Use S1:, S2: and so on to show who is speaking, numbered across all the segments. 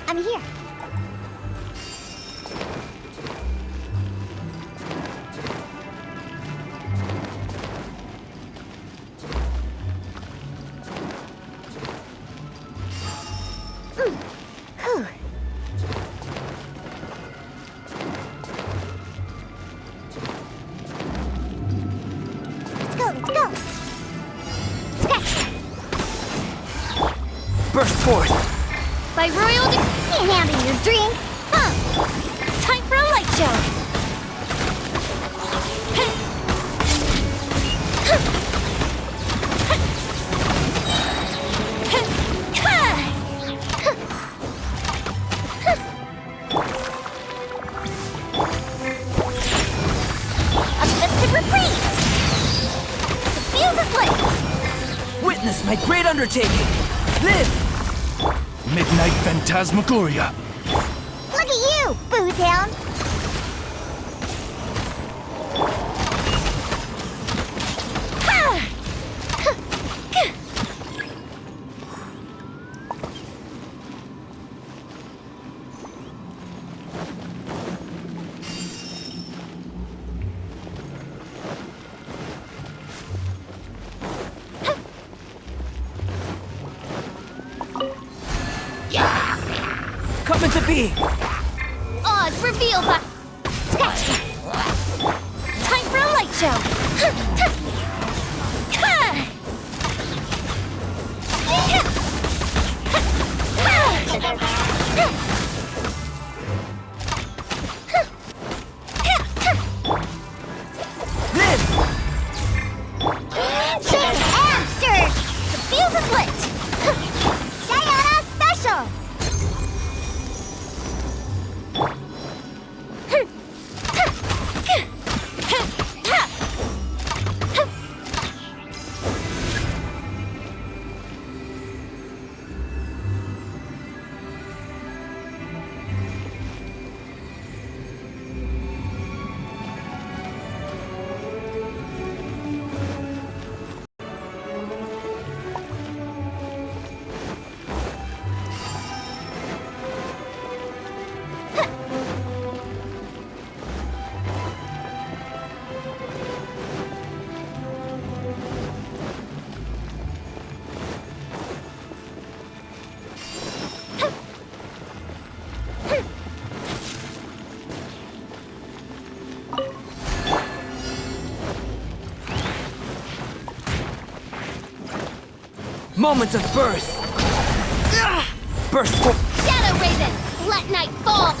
S1: I'm here.
S2: Burst forth!
S1: By royal can't handle your dream, huh? Time for a light show! A festive reprise! The fuse is lit!
S2: Witness my great undertaking! Live!
S3: Midnight Phantasmagoria.
S1: Look at you, Booze Hound!
S2: Coming to be!
S1: Oz revealed by... Scratch! Time for a light show!
S2: Live!
S1: Shake and stir! The fuse is lit! Diana Special!
S2: Moment of birth! Burst forth!
S1: Shadow Raven! Let night fall!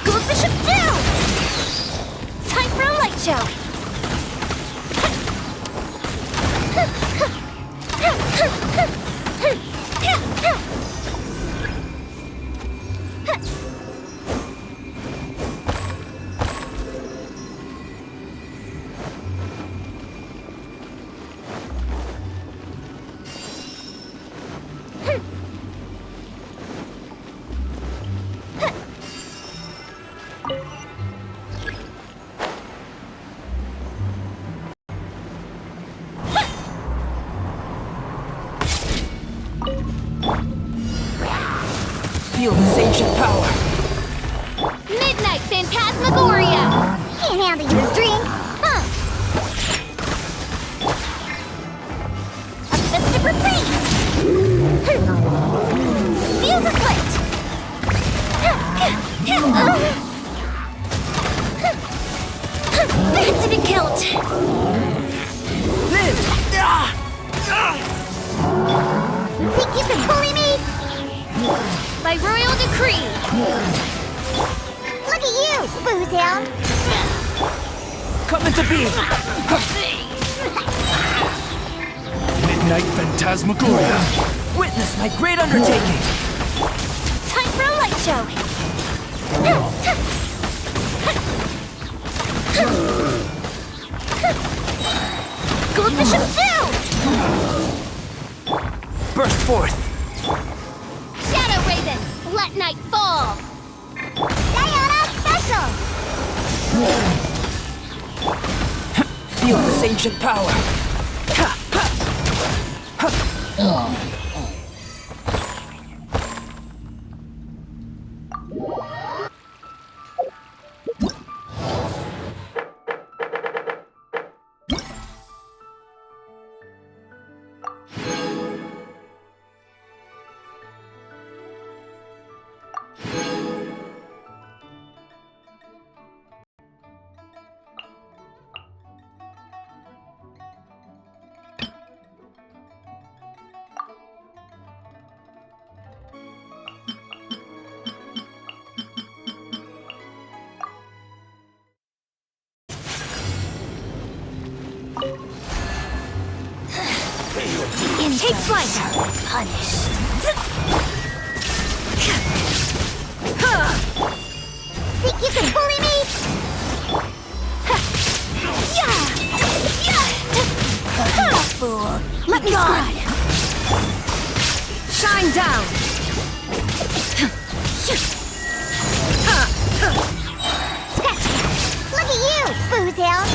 S1: Go Bishop down! Time for a light show!
S2: Feel this ancient power!
S1: Midnight Phantasmagoria! Can't handle your dream, huh? A festive reprise! Fuse is lit! Back to the kilt!
S2: Live!
S1: Think you can bully me? By royal decree! Look at you, Booze Hound!
S2: Coming to be!
S3: Midnight Phantasmagoria.
S2: Witness my great undertaking!
S1: Time for a light show! Gold Bishop down!
S2: Burst forth!
S1: Shadow Raven! Let night fall! Diana Special!
S2: Feel this ancient power!
S1: Take flight! Punished. Think you can bully me? Fool. Let me scry.
S4: Shine down!
S1: Scratch! Look at you, Boozhound!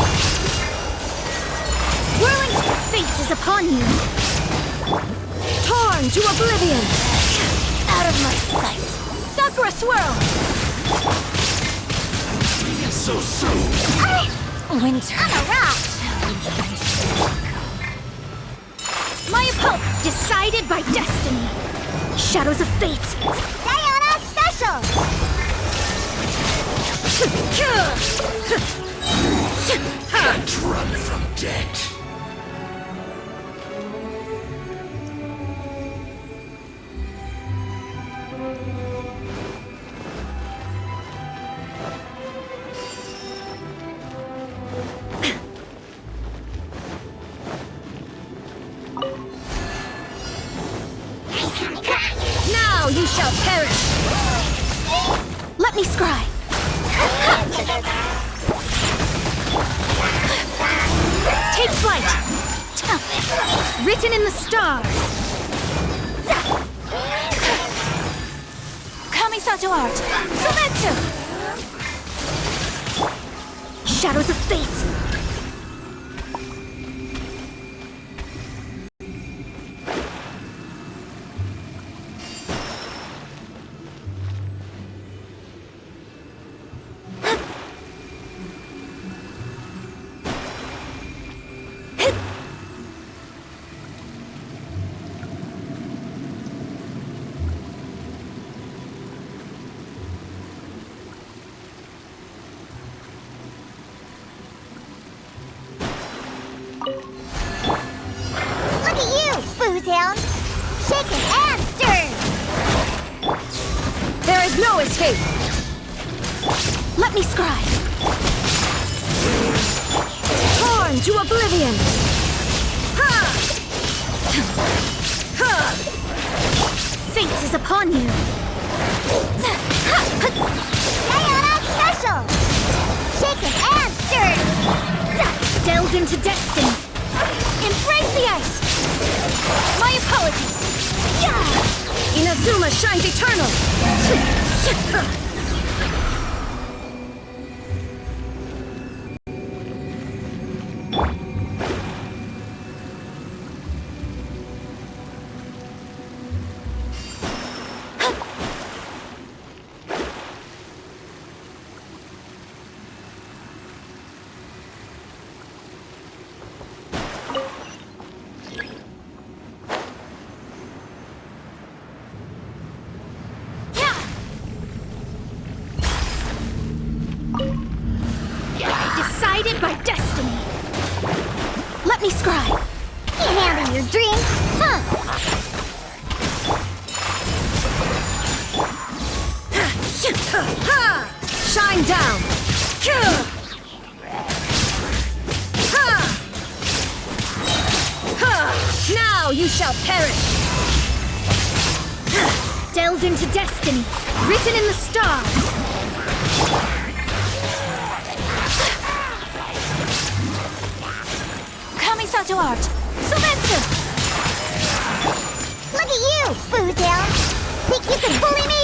S1: Whirling fate is upon you.
S4: Torn to oblivion!
S1: Out of my sight.
S4: Sakura Swirl!
S3: So soon.
S1: Winter. I'm a rock.
S4: My opponent decided by destiny. Shadows of fate.
S1: Diana Special.
S3: Can't run from death.
S4: Now you shall perish!
S1: Let me scry.
S4: Take flight! Written in the stars!
S1: Kamisato art. Sometsu.
S4: Shadows of fate!
S1: Look at you, Boozhound. Shaken and stirred.
S4: There is no escape!
S1: Let me scry.
S4: Torn to oblivion!
S1: Fate is upon you. Diana Special. Shaken and stirred.
S4: Delved into destiny!
S1: Embrace the ice. My apologies.
S4: Inazuma shines eternal! Decided by destiny!
S1: Let me scry. Can't handle your dream, huh?
S4: Shine down! Now you shall perish! Delved into destiny, written in the stars!
S1: Kamisato art. Sometsu. Look at you, Boozhound. Think you can bully me?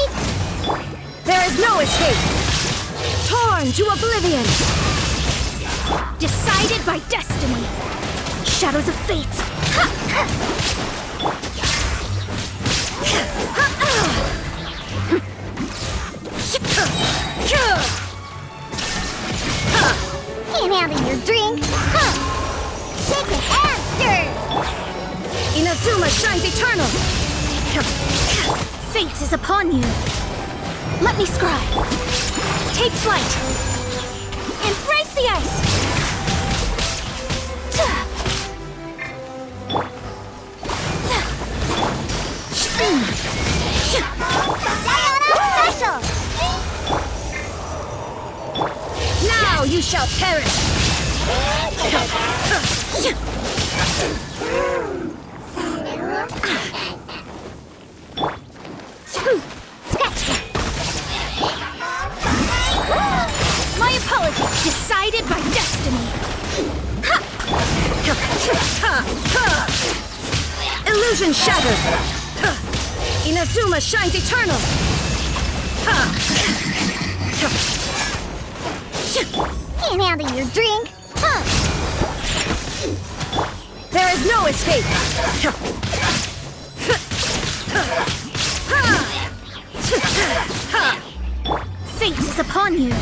S4: There is no escape! Torn to oblivion! Decided by destiny! Shadows of fate!
S1: Can't handle your drink, huh? Shaken and stirred.
S4: Inazuma shines eternal!
S1: Fate is upon you. Let me scry.
S4: Take flight!
S1: Embrace the ice. Diana Special.
S4: Now you shall perish!
S1: Sketch that.
S4: My apologies decided by destiny. Illusion shattered. Inazuma shines eternal.
S1: Can't handle your drink. Huh.
S4: There is no escape. Fate is upon you.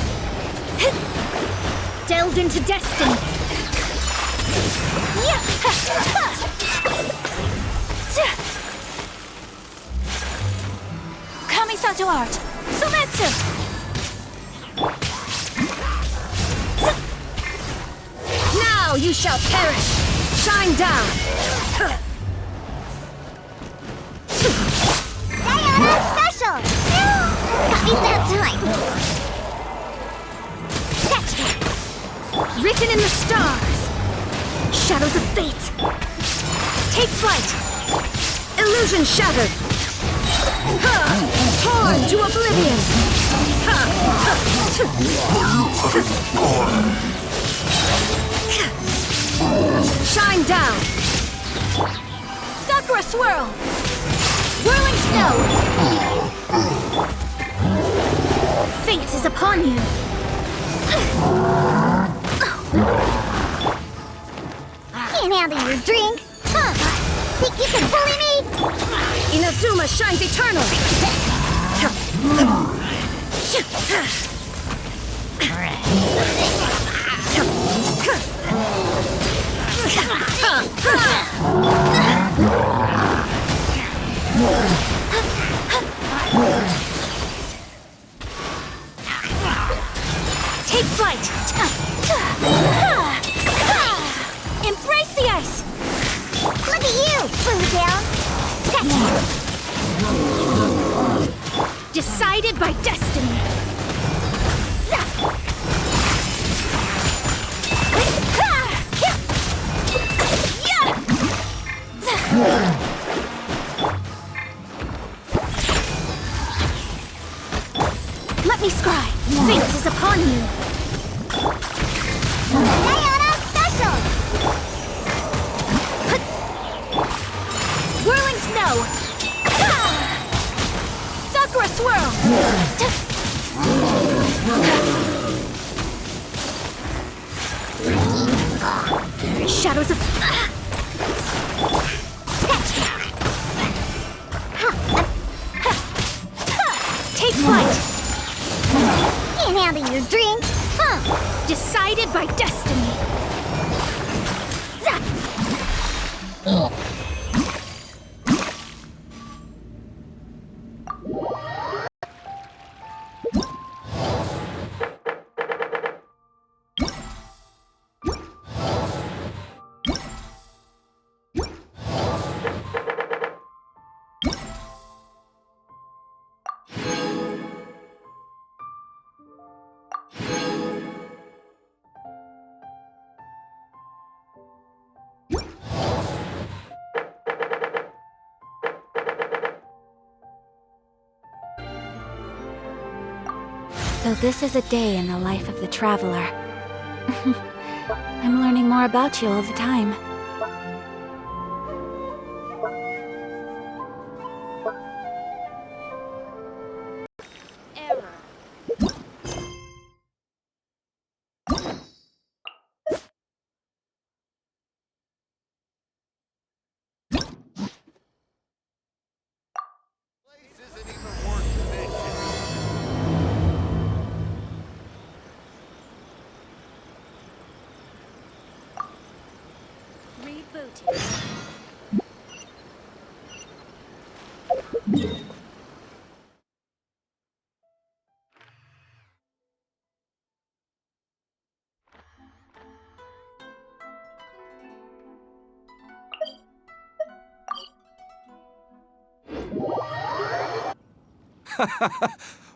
S4: Delve into destiny.
S1: Kamisato art. Sumetsu.
S4: Now you shall perish. Shine down.
S1: Sayonara special. Got me that time. Sketch that.
S4: Written in the stars. Shadows of fate. Take flight. Illusion shattered. Torn to oblivion. Shine down. Sakura swirl. Whirling snow. Fate is upon you.
S1: Can't handle your drink. Huh. Think you can bully me?
S4: Inazuma shines eternal. Take flight. Embrace the ice.
S1: Look at you, Blue Down.
S4: Decided by destiny. Let me scry. Fate is upon you.
S1: Sayonara special.
S4: Whirling snow. Sakura swirl. Shadows of... Take flight.
S1: Can't handle your drink. Huh.
S4: Decided by destiny. So this is a day in the life of the traveler. I'm learning more about you all the time.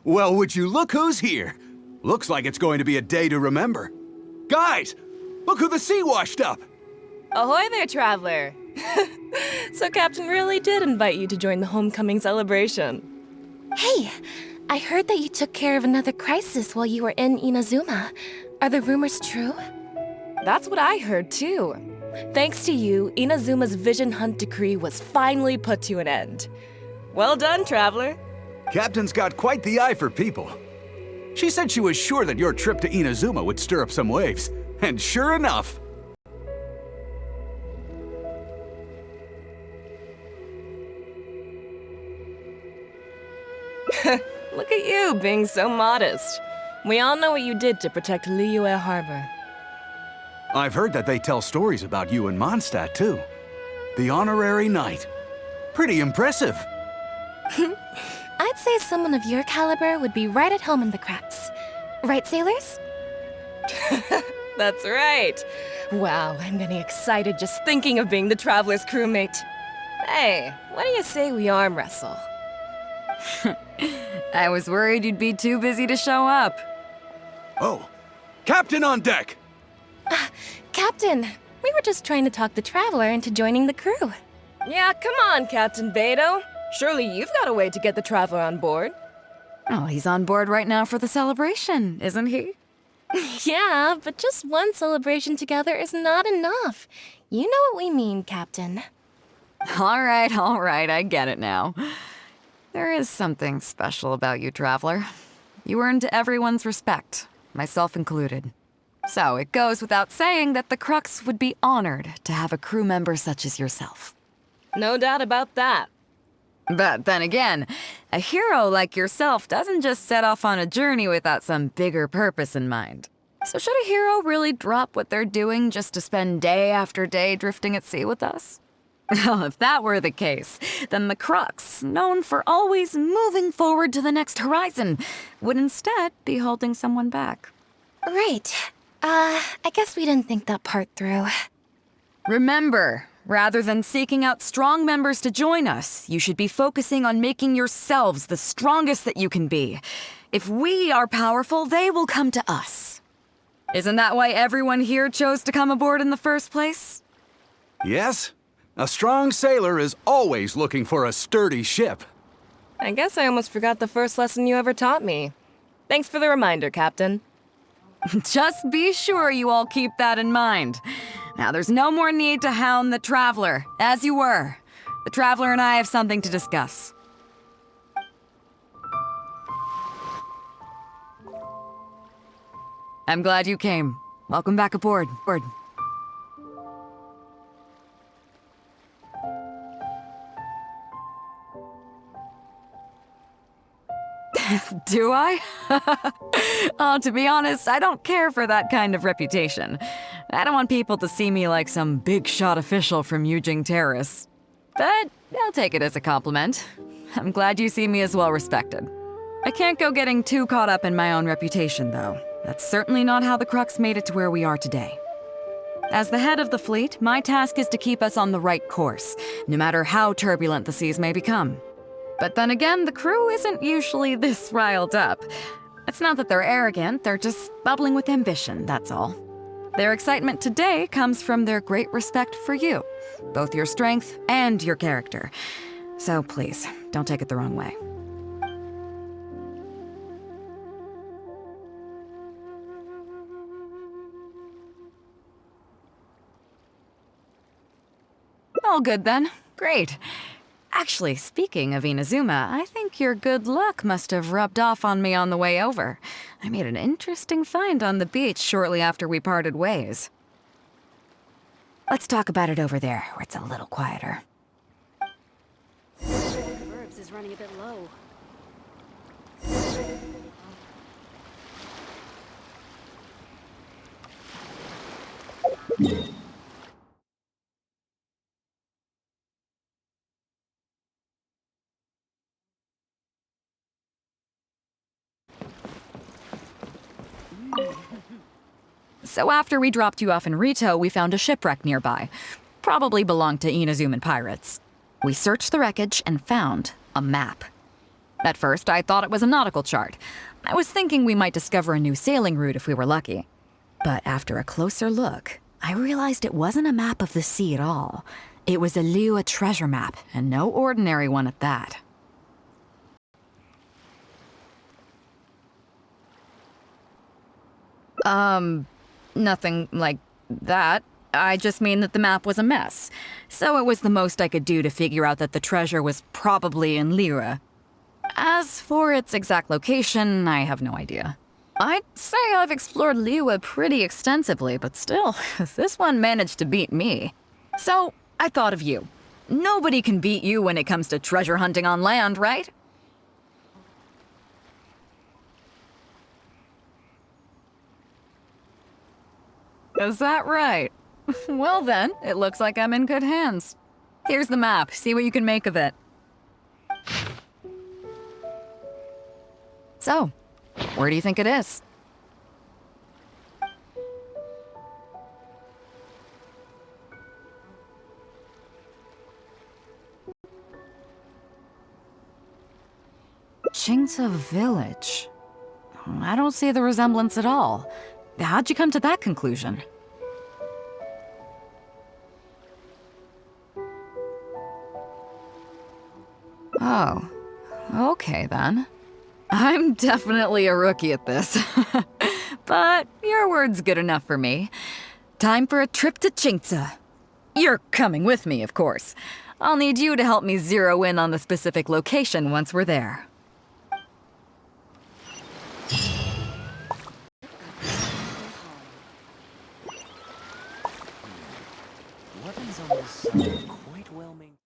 S5: Well, would you look who's here? Looks like it's going to be a day to remember. Guys, look who the sea washed up!
S6: Ahoy there, traveler! So Captain really did invite you to join the homecoming celebration.
S1: Hey, I heard that you took care of another crisis while you were in Inazuma. Are the rumors true?
S6: That's what I heard too. Thanks to you, Inazuma's Vision Hunt decree was finally put to an end. Well done, Traveler.
S5: Captain's got quite the eye for people. She said she was sure that your trip to Inazuma would stir up some waves. And sure enough...
S6: Look at you being so modest. We all know what you did to protect Liyue Harbor.
S5: I've heard that they tell stories about you in Mondstadt, too. The honorary knight. Pretty impressive.
S1: I'd say someone of your caliber would be right at home in the Crux. Right, sailors?
S6: That's right. Wow, I'm getting excited just thinking of being the Traveler's crewmate. Hey, what do you say we arm wrestle?
S7: I was worried you'd be too busy to show up.
S5: Oh, Captain on deck!
S1: Captain, we were just trying to talk the Traveler into joining the crew.
S6: Yeah, come on, Captain Beidou. Surely you've got a way to get the Traveler on board.
S7: Oh, he's on board right now for the celebration, isn't he?
S1: Yeah, but just one celebration together is not enough. You know what we mean, Captain.
S7: All right, I get it now. There is something special about you, Traveler. You earned everyone's respect, myself included. So it goes without saying that the Crux would be honored to have a crew member such as yourself.
S6: No doubt about that.
S7: But then again, a hero like yourself doesn't just set off on a journey without some bigger purpose in mind. So should a hero really drop what they're doing just to spend day after day drifting at sea with us? Well, if that were the case, then the Crux, known for always moving forward to the next horizon, would instead be holding someone back.
S1: Right. I guess we didn't think that part through.
S7: Remember, rather than seeking out strong members to join us, you should be focusing on making yourselves the strongest that you can be. If we are powerful, they will come to us. Isn't that why everyone here chose to come aboard in the first place?
S5: Yes? A strong sailor is always looking for a sturdy ship.
S6: I guess I almost forgot the first lesson you ever taught me. Thanks for the reminder, Captain.
S7: Just be sure you all keep that in mind. Now, there's no more need to hound the Traveler, as you were. The Traveler and I have something to discuss. I'm glad you came. Welcome back aboard. Do I? Oh, to be honest, I don't care for that kind of reputation. I don't want people to see me like some big-shot official from Yujing Terrace. But I'll take it as a compliment. I'm glad you see me as well-respected. I can't go getting too caught up in my own reputation, though. That's certainly not how the Crux made it to where we are today. As the head of the fleet, my task is to keep us on the right course, no matter how turbulent the seas may become. But then again, the crew isn't usually this riled up. It's not that they're arrogant, they're just bubbling with ambition, that's all. Their excitement today comes from their great respect for you, both your strength and your character. So please, don't take it the wrong way. All good then. Great. Actually, speaking of Inazuma, I think your good luck must have rubbed off on me on the way over. I made an interesting find on the beach shortly after we parted ways. Let's talk about it over there, where it's a little quieter.
S4: Verbs is running a bit low.
S7: So after we dropped you off in Rito, we found a shipwreck nearby. Probably belonged to Inazuman pirates. We searched the wreckage and found a map. At first, I thought it was a nautical chart. I was thinking we might discover a new sailing route if we were lucky. But after a closer look, I realized it wasn't a map of the sea at all. It was a Liyue treasure map, and no ordinary one at that. Nothing like that. I just mean that the map was a mess. So it was the most I could do to figure out that the treasure was probably in Liyue. As for its exact location, I have no idea. I'd say I've explored Liyue pretty extensively, but still, this one managed to beat me. So, I thought of you. Nobody can beat you when it comes to treasure hunting on land, right? Is that right? Well then, it looks like I'm in good hands. Here's the map, see what you can make of it. So, where do you think it is? Qingce Village. I don't see the resemblance at all. How'd you come to that conclusion? Oh, okay then. I'm definitely a rookie at this. But your word's good enough for me. Time for a trip to Qingce. You're coming with me, of course. I'll need you to help me zero in on the specific location once we're there.
S2: Weapons on this side are quite well maintained.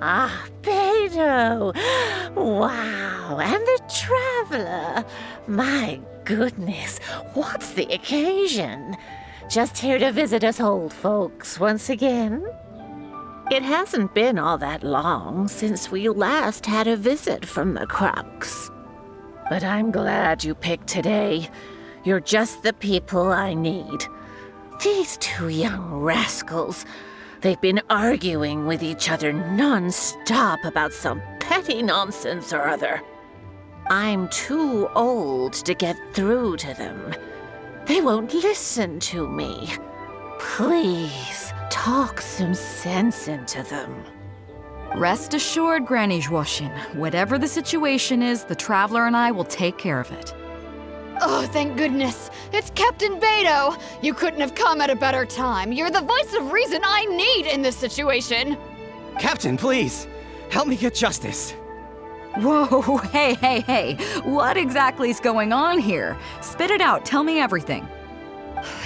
S8: Ah, Beidou! Wow, and the Traveler! My goodness, what's the occasion? Just here to visit us old folks once again? It hasn't been all that long since we last had a visit from the Crux. But I'm glad you picked today. You're just the people I need. These two young rascals, they've been arguing with each other non-stop about some petty nonsense or other. I'm too old to get through to them. They won't listen to me. Please, talk some sense into them.
S7: Rest assured, Granny Zhuoxin, whatever the situation is, the Traveler and I will take care of it.
S4: Oh, thank goodness. It's Captain Beidou. You couldn't have come at a better time. You're the voice of reason I need in this situation.
S2: Captain, please! Help me get justice!
S7: Whoa, hey. What exactly is going on here? Spit it out, tell me everything.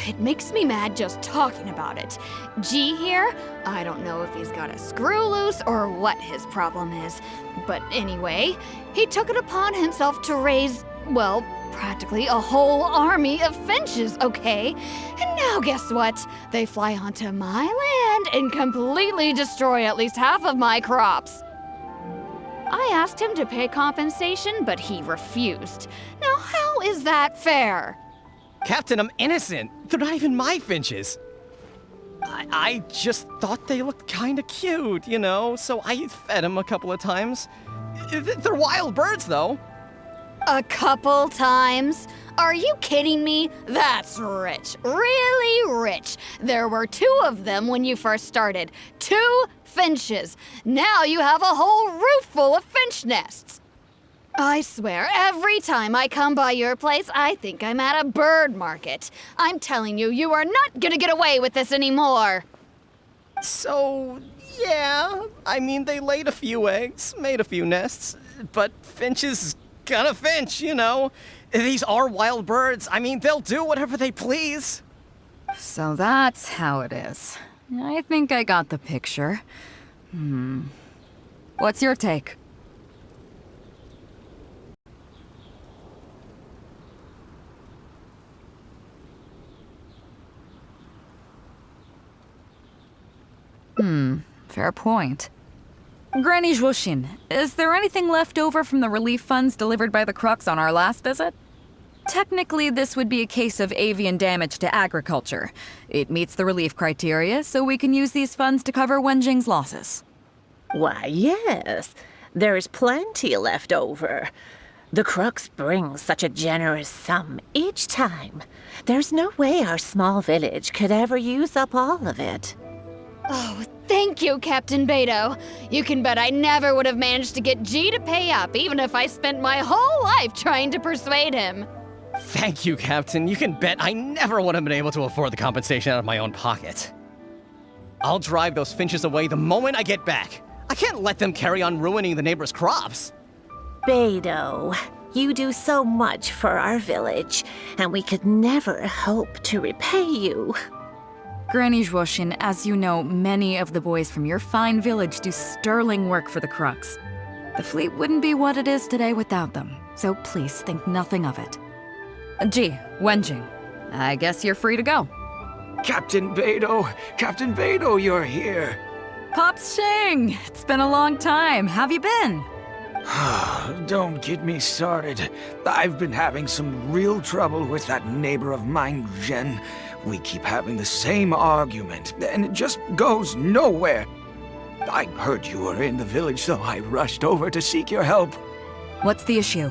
S4: It makes me mad just talking about it. G here, I don't know if he's got a screw loose or what his problem is. But anyway, he took it upon himself to raise, well, practically a whole army of finches, okay? And now guess what? They fly onto my land and completely destroy at least half of my crops. I asked him to pay compensation, but he refused. Now how is that fair?
S2: Captain, I'm innocent! They're not even my finches! I just thought they looked kinda cute, you know, so I fed them a couple of times. They're wild birds, though.
S4: A couple times? Are you kidding me? That's rich. Really rich. There were 2 of them when you first started. 2 finches. Now you have a whole roof full of finch nests. I swear, every time I come by your place, I think I'm at a bird market. I'm telling you, you are not gonna get away with this anymore.
S2: So, yeah, I mean, they laid a few eggs, made a few nests, but finches gonna finch, you know. These are wild birds. I mean, they'll do whatever they please.
S7: So that's how it is. I think I got the picture. What's your take? Fair point. Granny Zhuoxin, is there anything left over from the relief funds delivered by the Crux on our last visit? Technically, this would be a case of avian damage to agriculture. It meets the relief criteria, so we can use these funds to cover Wenjing's losses.
S8: Why, yes. There's plenty left over. The Crux brings such a generous sum each time. There's no way our small village could ever use up all of it.
S4: Oh, thank you, Captain Beidou. You can bet I never would have managed to get G to pay up, even if I spent my whole life trying to persuade him.
S2: Thank you, Captain. You can bet I never would have been able to afford the compensation out of my own pocket. I'll drive those finches away the moment I get back. I can't let them carry on ruining the neighbors' crops.
S8: Beidou, you do so much for our village, and we could never hope to repay you.
S7: Granny Zhuoshin, as you know, many of the boys from your fine village do sterling work for the Crux. The fleet wouldn't be what it is today without them, so please think nothing of it. Gee, Wenjing, I guess you're free to go.
S5: Captain Beidou, you're here.
S7: Pops Xing, it's been a long time. How have you been?
S9: Don't get me started. I've been having some real trouble with that neighbor of mine, Zhen. We keep having the same argument, and it just goes nowhere. I heard you were in the village, so I rushed over to seek your help.
S7: What's the issue?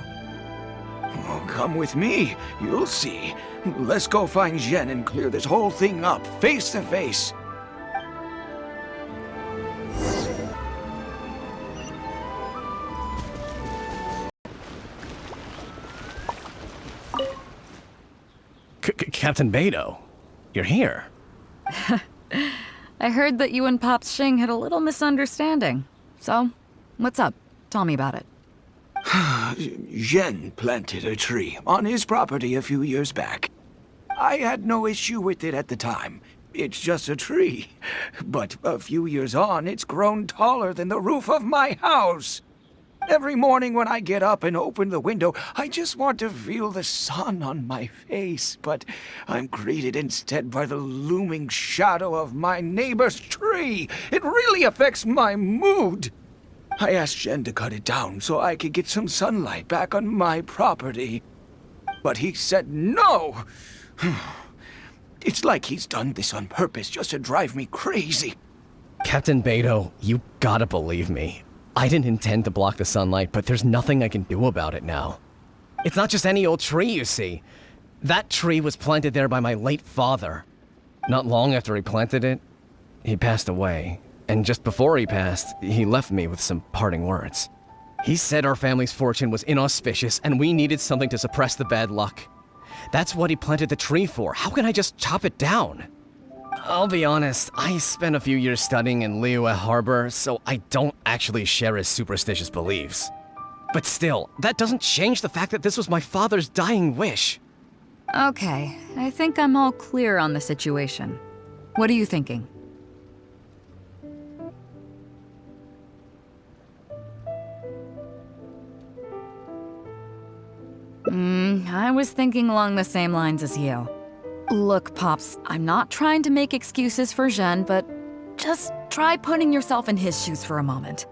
S9: Oh, come with me. You'll see. Let's go find Zhen and clear this whole thing up, face to face.
S2: Captain Beidou, you're here.
S7: I heard that you and Pops Xing had a little misunderstanding. So, what's up? Tell me about it.
S9: Zhen planted a tree on his property a few years back. I had no issue with it at the time. It's just a tree. But a few years on, it's grown taller than the roof of my house. Every morning when I get up and open the window, I just want to feel the sun on my face, but I'm greeted instead by the looming shadow of my neighbor's tree. It really affects my mood. I asked Zhen to cut it down so I could get some sunlight back on my property. But he said no. It's like he's done this on purpose just to drive me crazy.
S2: Captain Beidou, you gotta believe me. I didn't intend to block the sunlight, but there's nothing I can do about it now. It's not just any old tree, you see. That tree was planted there by my late father. Not long after he planted it, he passed away. And just before he passed, he left me with some parting words. He said our family's fortune was inauspicious and we needed something to suppress the bad luck. That's what he planted the tree for. How can I just chop it down? I'll be honest, I spent a few years studying in Liyue Harbor, so I don't actually share his superstitious beliefs. But still, that doesn't change the fact that this was my father's dying wish.
S7: Okay, I think I'm all clear on the situation. What are you thinking? I was thinking along the same lines as you. Look, Pops, I'm not trying to make excuses for Zhen, but just try putting yourself in his shoes for a moment.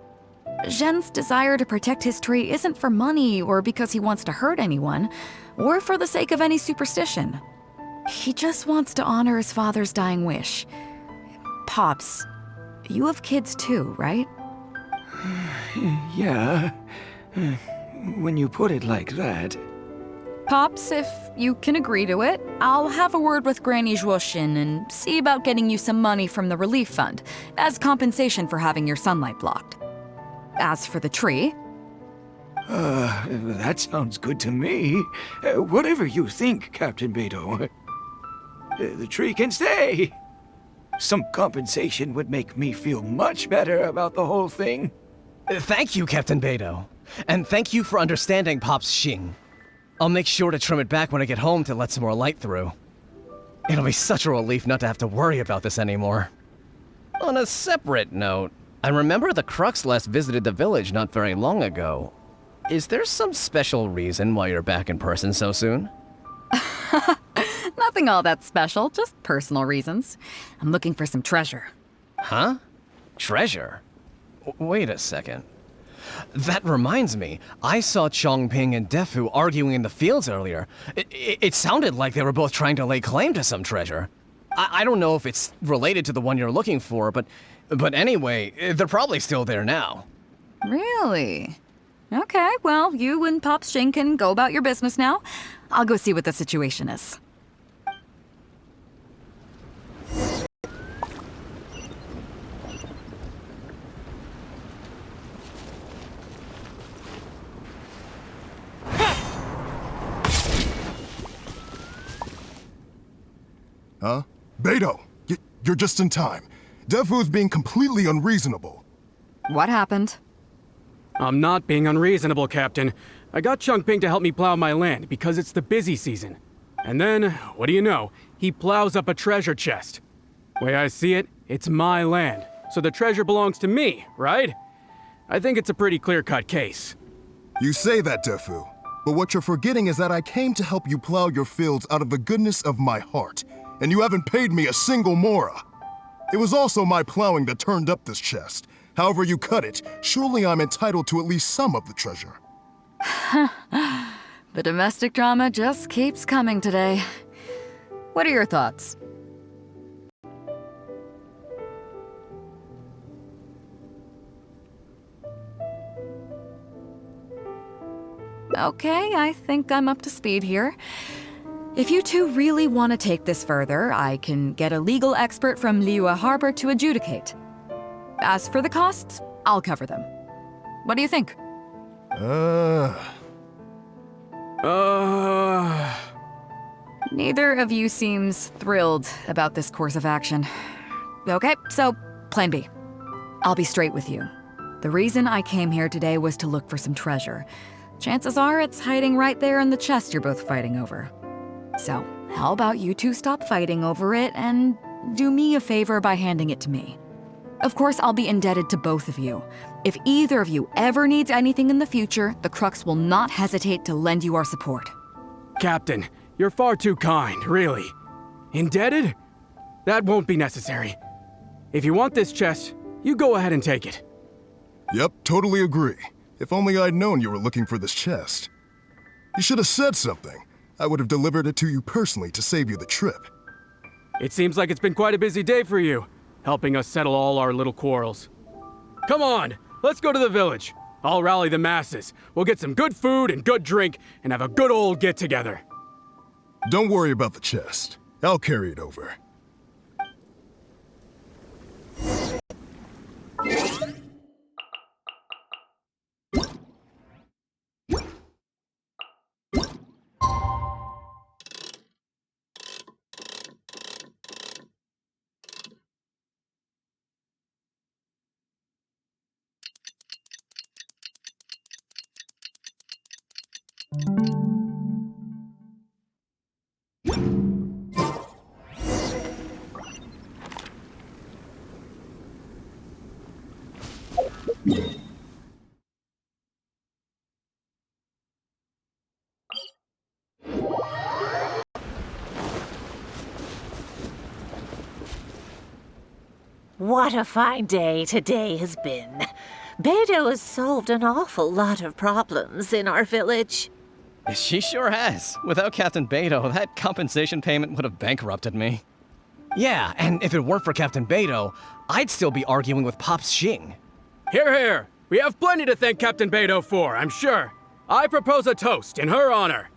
S7: Zhen's desire to protect his tree isn't for money or because he wants to hurt anyone, or for the sake of any superstition. He just wants to honor his father's dying wish. Pops, you have kids too, right?
S9: Yeah, when you put it like that.
S7: Pops, if you can agree to it, I'll have a word with Granny Zhuoshin and see about getting you some money from the relief fund as compensation for having your sunlight blocked. As for the tree...
S9: That sounds good to me. Whatever you think, Captain Beidou. The tree can stay. Some compensation would make me feel much better about the whole thing.
S2: Thank you, Captain Beidou. And thank you for understanding Pops Xing. I'll make sure to trim it back when I get home to let some more light through. It'll be such a relief not to have to worry about this anymore. On a separate note, I remember the Crux last visited the village not very long ago. Is there some special reason why you're back in person so soon?
S7: Nothing all that special, just personal reasons. I'm looking for some treasure.
S2: Huh? Treasure? Wait a second. That reminds me, I saw Changping and Defu arguing in the fields earlier. It sounded like they were both trying to lay claim to some treasure. I don't know if it's related to the one you're looking for, but anyway, they're probably still there now.
S7: Really? Okay, well, you and Pop Xing can go about your business now. I'll go see what the situation is.
S10: Huh? Beidou! You're just in time. Defu's being completely unreasonable.
S7: What happened?
S11: I'm not being unreasonable, Captain. I got Changping to help me plow my land because it's the busy season. And then, what do you know, he plows up a treasure chest. Way I see it, it's my land, so the treasure belongs to me, right? I think it's a pretty clear-cut case.
S10: You say that, Defu, but what you're forgetting is that I came to help you plow your fields out of the goodness of my heart, and you haven't paid me a single mora. It was also my plowing that turned up this chest. However you cut it, surely I'm entitled to at least some of the treasure.
S7: The domestic drama just keeps coming today. What are your thoughts? Okay, I think I'm up to speed here. If you two really want to take this further, I can get a legal expert from Liyue Harbor to adjudicate. As for the costs, I'll cover them. What do you think? Neither of you seems thrilled about this course of action. Okay, so plan B. I'll be straight with you. The reason I came here today was to look for some treasure. Chances are it's hiding right there in the chest you're both fighting over. So, how about you two stop fighting over it and do me a favor by handing it to me? Of course, I'll be indebted to both of you. If either of you ever needs anything in the future, the Crux will not hesitate to lend you our support.
S11: Captain, you're far too kind, really. Indebted? That won't be necessary. If you want this chest, you go ahead and take it.
S10: Yep, totally agree. If only I'd known you were looking for this chest. You should have said something. I would have delivered it to you personally to save you the trip.
S11: It seems like it's been quite a busy day for you, helping us settle all our little quarrels. Come on, let's go to the village. I'll rally the masses. We'll get some good food and good drink and have a good old get-together.
S10: Don't worry about the chest. I'll carry it over.
S8: What a fine day today has been. Beidou has solved an awful lot of problems in our village.
S2: She sure has. Without Captain Beidou, that compensation payment would have bankrupted me. Yeah, and if it weren't for Captain Beidou, I'd still be arguing with Pops Xing.
S11: Hear, hear! We have plenty to thank Captain Beidou for, I'm sure. I propose a toast in her honor.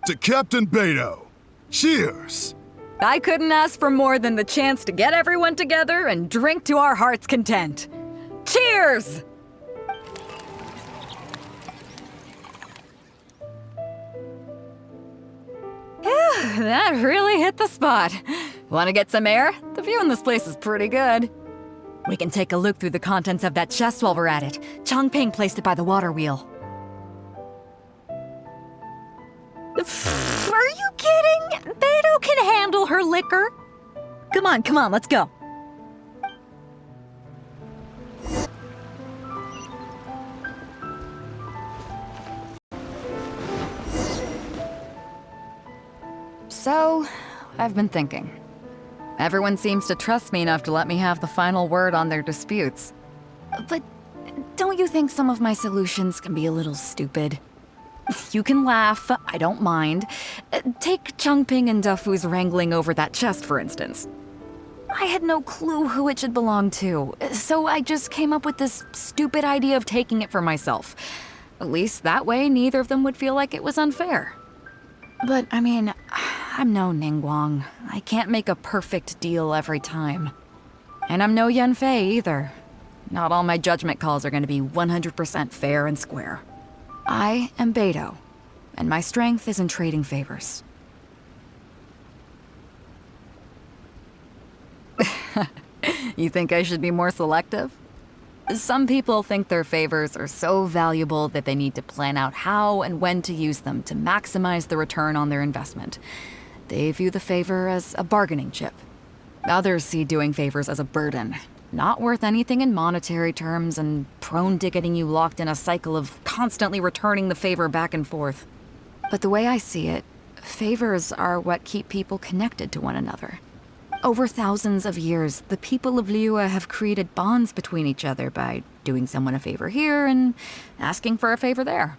S10: To Captain Beidou. Cheers!
S7: I couldn't ask for more than the chance to get everyone together and drink to our heart's content. Cheers! Phew, that really hit the spot. Want to get some air? The view in this place is pretty good. We can take a look through the contents of that chest while we're at it. Changping placed it by the waterwheel. Are you kidding? Beidou can handle her liquor. Come on, let's go. So, I've been thinking. Everyone seems to trust me enough to let me have the final word on their disputes. But don't you think some of my solutions can be a little stupid? You can laugh, I don't mind. Take Changping and Defu's wrangling over that chest, for instance. I had no clue who it should belong to, so I just came up with this stupid idea of taking it for myself. At least that way, neither of them would feel like it was unfair. But, I mean, I'm no Ningguang. I can't make a perfect deal every time. And I'm no Yanfei either. Not all my judgment calls are going to be 100% fair and square. I am Beidou, and my strength is in trading favors. You think I should be more selective? Some people think their favors are so valuable that they need to plan out how and when to use them to maximize the return on their investment. They view the favor as a bargaining chip. Others see doing favors as a burden, not worth anything in monetary terms and prone to getting you locked in a cycle of constantly returning the favor back and forth. But the way I see it, favors are what keep people connected to one another. Over thousands of years, the people of Liyue have created bonds between each other by doing someone a favor here and asking for a favor there.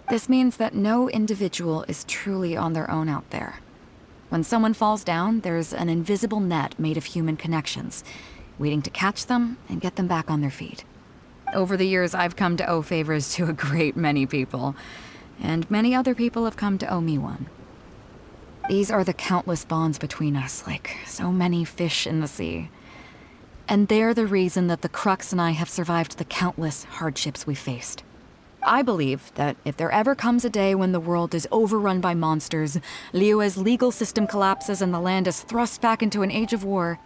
S7: This means that no individual is truly on their own out there. When someone falls down, there's an invisible net made of human connections, waiting to catch them and get them back on their feet. Over the years, I've come to owe favors to a great many people, and many other people have come to owe me one. These are the countless bonds between us, like so many fish in the sea. And they're the reason that the Crux and I have survived the countless hardships we faced. I believe that if there ever comes a day when the world is overrun by monsters, Liyue's legal system collapses and the land is thrust back into an age of war,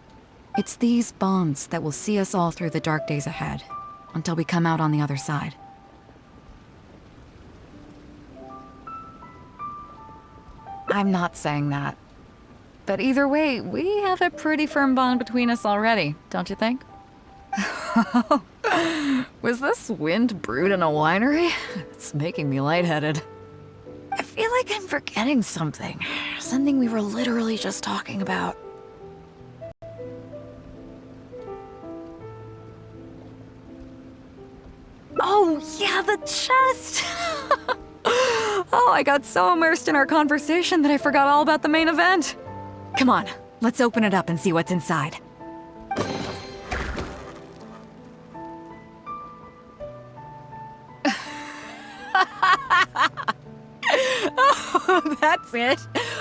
S7: it's these bonds that will see us all through the dark days ahead, until we come out on the other side. I'm not saying that. But either way, we have a pretty firm bond between us already, don't you think? Was this wind brewed in a winery? It's making me lightheaded. I feel like I'm forgetting something. Something we were literally just talking about. Oh, yeah, the chest! Oh, I got so immersed in our conversation that I forgot all about the main event. Come on, let's open it up and see what's inside. Oh, that's it?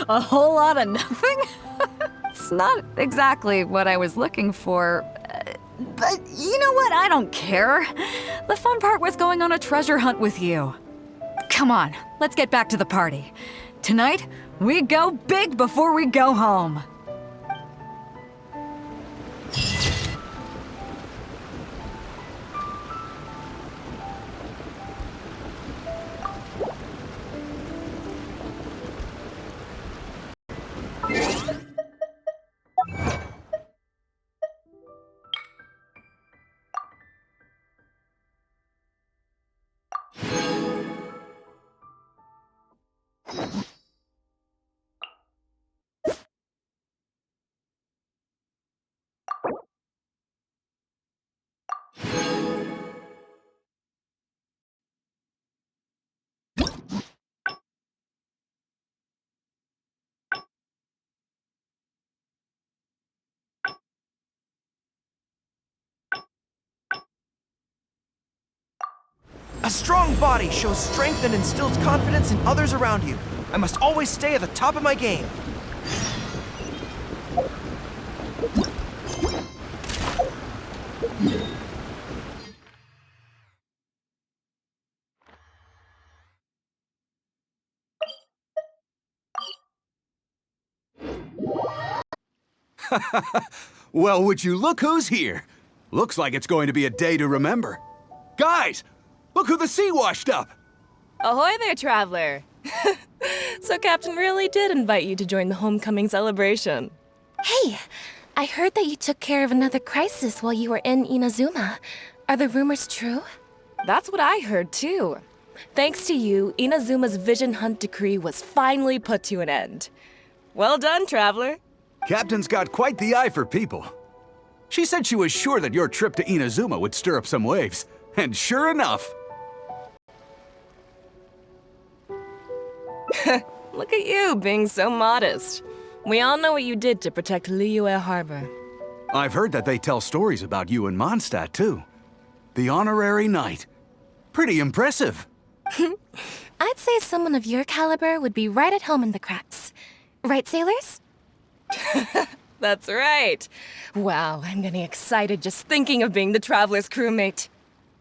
S7: A whole lot of nothing? It's not exactly what I was looking for. But you know what? I don't care. The fun part was going on a treasure hunt with you. Come on, let's get back to the party. Tonight, we go big before we go home.
S12: A strong body shows strength and instills confidence in others around you. I must always stay at the top of my game.
S5: Well, would you look who's here? Looks like it's going to be a day to remember. Guys, look who the sea washed up!
S6: Ahoy there, traveler! So Captain really did invite you to join the homecoming celebration.
S1: Hey, I heard that you took care of another crisis while you were in Inazuma. Are the rumors true?
S6: That's what I heard too. Thanks to you, Inazuma's vision hunt decree was finally put to an end. Well done, traveler.
S5: Captain's got quite the eye for people. She said she was sure that your trip to Inazuma would stir up some waves. And sure enough...
S6: Look at you, being so modest. We all know what you did to protect Liyue Harbor.
S5: I've heard that they tell stories about you in Mondstadt, too. The honorary knight. Pretty impressive.
S1: I'd say someone of your caliber would be right at home in the Crux. Right, sailors?
S6: That's right. Wow, I'm getting excited just thinking of being the Traveler's crewmate.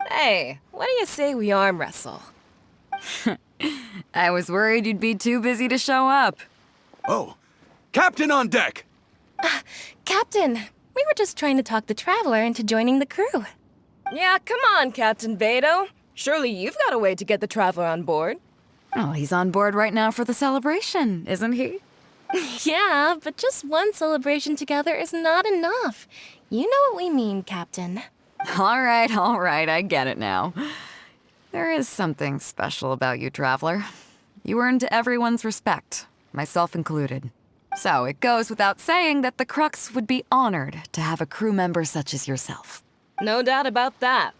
S6: Hey, what do you say we arm wrestle?
S7: I was worried you'd be too busy to show up.
S5: Oh, Captain on deck!
S1: Captain, we were just trying to talk the Traveler into joining the crew.
S6: Yeah, come on, Captain Beidou. Surely you've got a way to get the Traveler on board.
S7: Oh, he's on board right now for the celebration, isn't he?
S1: Yeah, but just one celebration together is not enough. You know what we mean, Captain.
S7: All right, I get it now. There is something special about you, Traveler. You earned everyone's respect, myself included. So it goes without saying that the Crux would be honored to have a crew member such as yourself.
S6: No doubt about that.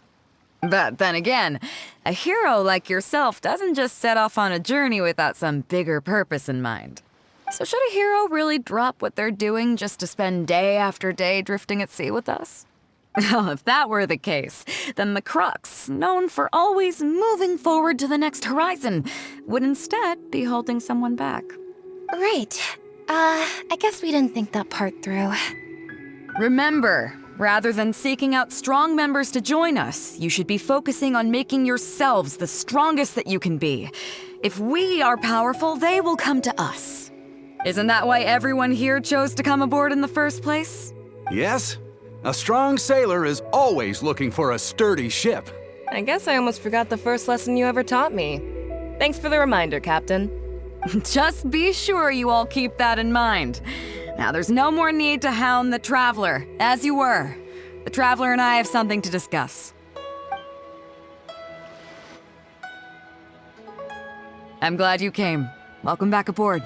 S7: But then again, a hero like yourself doesn't just set off on a journey without some bigger purpose in mind. So should a hero really drop what they're doing just to spend day after day drifting at sea with us? Well, if that were the case, then the Crux, known for always moving forward to the next horizon, would instead be holding someone back.
S1: Right. I guess we didn't think that part through.
S7: Remember, rather than seeking out strong members to join us, you should be focusing on making yourselves the strongest that you can be. If we are powerful, they will come to us. Isn't that why everyone here chose to come aboard in the first place?
S5: Yes. A strong sailor is always looking for a sturdy ship.
S6: I guess I almost forgot the first lesson you ever taught me. Thanks for the reminder, Captain.
S7: Just be sure you all keep that in mind. Now, there's no more need to hound the Traveler, as you were. The Traveler and I have something to discuss. I'm glad you came. Welcome back aboard.